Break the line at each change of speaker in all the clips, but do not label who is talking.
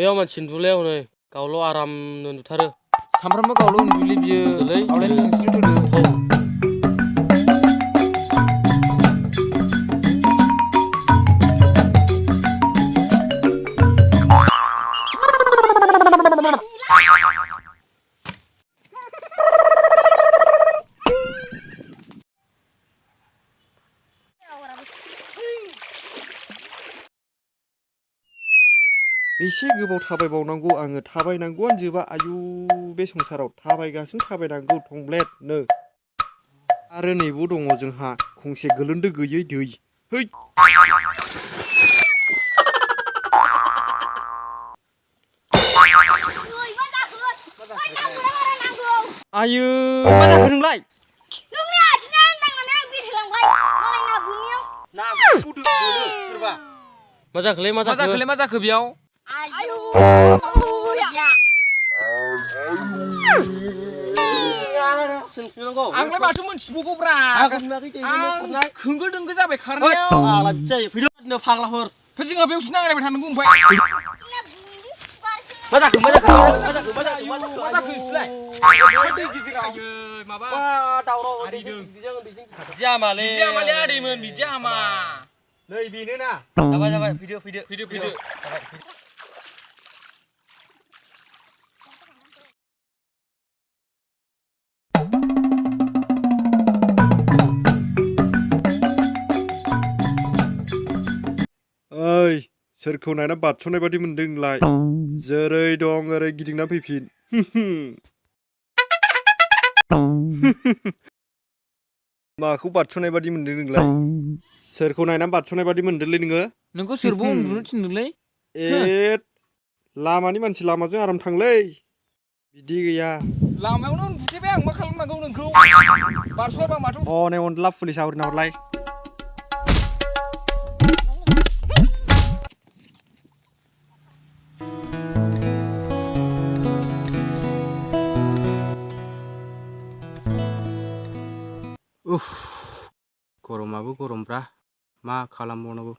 बैयाव मानसि उन्दुलायाव नै गावल' आरामनो उन्दुथारो
सामफ्रामबो गावल' उन्दुलै बियो आवलाय नोंसोरल' थोदो
एसे गोबाव थाबायबावनांगौ आङो थाबायनांगौआनो जोबा आयु बे संसाराव थाबायगासिनो थाबायनांगौ थंब्लेटनो आरो नैबाव दङ जोंहा खंसे गोलोन्दो गैयै दै है आयो मा जाखो नोंलाय
नोंनि आथिङा नांनानै आं बेरायलांबाय मालाय ना गुनियाव
ना गुदो सोरबा
मा जाखोलै
मा जाखो बेयाव
आयु
आंलाय माथो मोनथिबावगौब्रा आं होंगो दोंगो जाबाय खारनायाव
फाग्लाफोर
जोंहा बेयावसो नांलायबाय थानांगौ ओमफ्राय
मा जाखो
नोंसोरलाय दै गेजेराव माबा
दावराव
आदैजों
बिदि हामालै
आदैमोन बिदि हामा
नै बेनो ना
जाबाय फैदो
ओइ सोरखौ नायना बारस'नाय बादि मोनदों नोंलाय जेरै दं ओरै गिदिंना फैफिन माखौ बारस'नाय बादि मोनदों नोंलाय सोरखौ नायना बारस'नाय बादि मोनदोंलै नोङो
नोंखौ सोरबो उन्दुनो थिनदोंलै
लामानि मानसि लामाजों आराम थांलै बिदि गैया
लामायावनो उन्दुथेबाय आं मा खालामनांगौ नोंखौ बारस'आबा माथो
हनै अनला पुलिसा हरना हरलाय
उफ गरमाबो गरमब्रा मा खालामबावनांगौ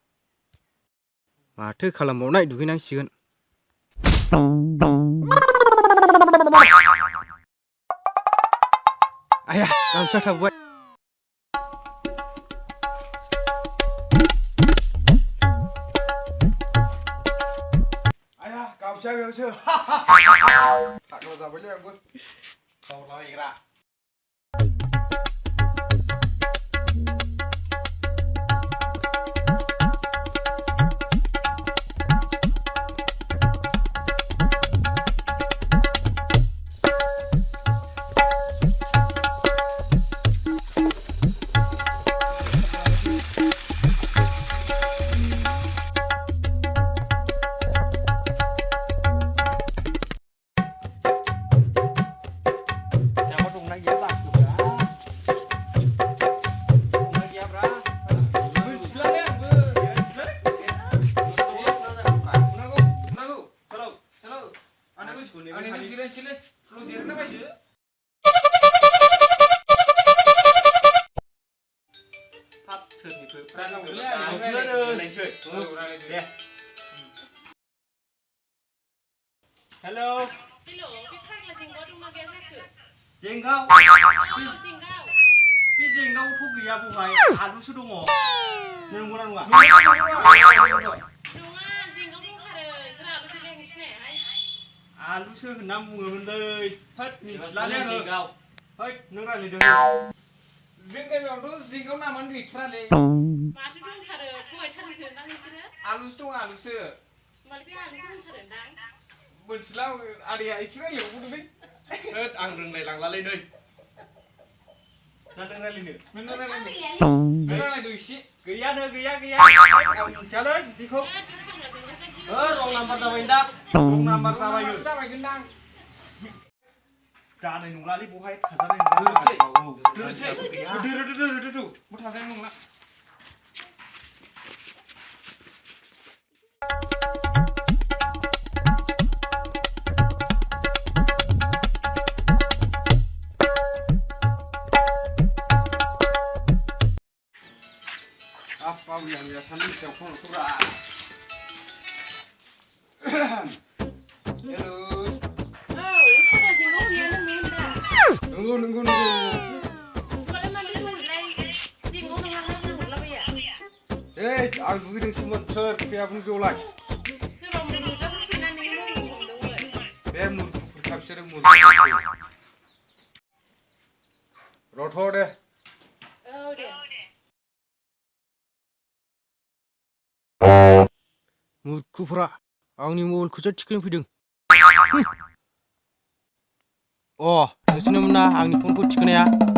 माथो खालामबावनाय दुगैनांसिगोन आया गामसा थाबोबाय
आया गामसाया बेयावसो फाग्ला जाबायलै आंबो बावलाबायग्रा हेलो बे फाग्ला जेंगाव दंना गैया जाखो जेंगाव बे जेंगावथ' गैया बहाय आलुसो दङ नंगौना नङा नङा जेंगाव दंथारो सोर आलुसो लेंनो सिनायाहाय आलुसो होनना बुङोमोनलै होद मिथिलालै आङो होद नों रायलायदों
जों गामियावथ' जेंगाव नामानो गैथारालै
माथो दंथारो थगायथारनोसो ना नोंसोरो
आलुसो दं आलुसो
होमबालाय बे आलुखौ दंथारोदां
मोनथिला आदैया एसे रायलायबावगौलै
होद आं रोंलायलांलालै नै ना नों रायलायनो
नों रायलायदो एसे
गैयानो गैया आं मिथियालै बिदिखौ
रं नाम्बार जाबाय दा
रं नाम्बार
जाबायगोनदां
जानाय नंलालै बहाय थाजानाय नंला
थाजानाय नंला
Apa yang biasa nih, siapa tuh नंगौ
होमबालाय मानो हरलाय जिङाव नङा हरलाबाया
आं दुगैदोंसोमोन सोर फैया बुं बेवलाय
सोरबा मोजां फैनानै नों हमदोंमोन
बे मुरखुफोरखा बिसोरो मुरखु रथ' दे
औ दे
मुरखुफ्रा आंनि मबाइलखौसो थिखोनो फैदों नोंसोरनोमोन ना आंनि फनखौ थिखोनाया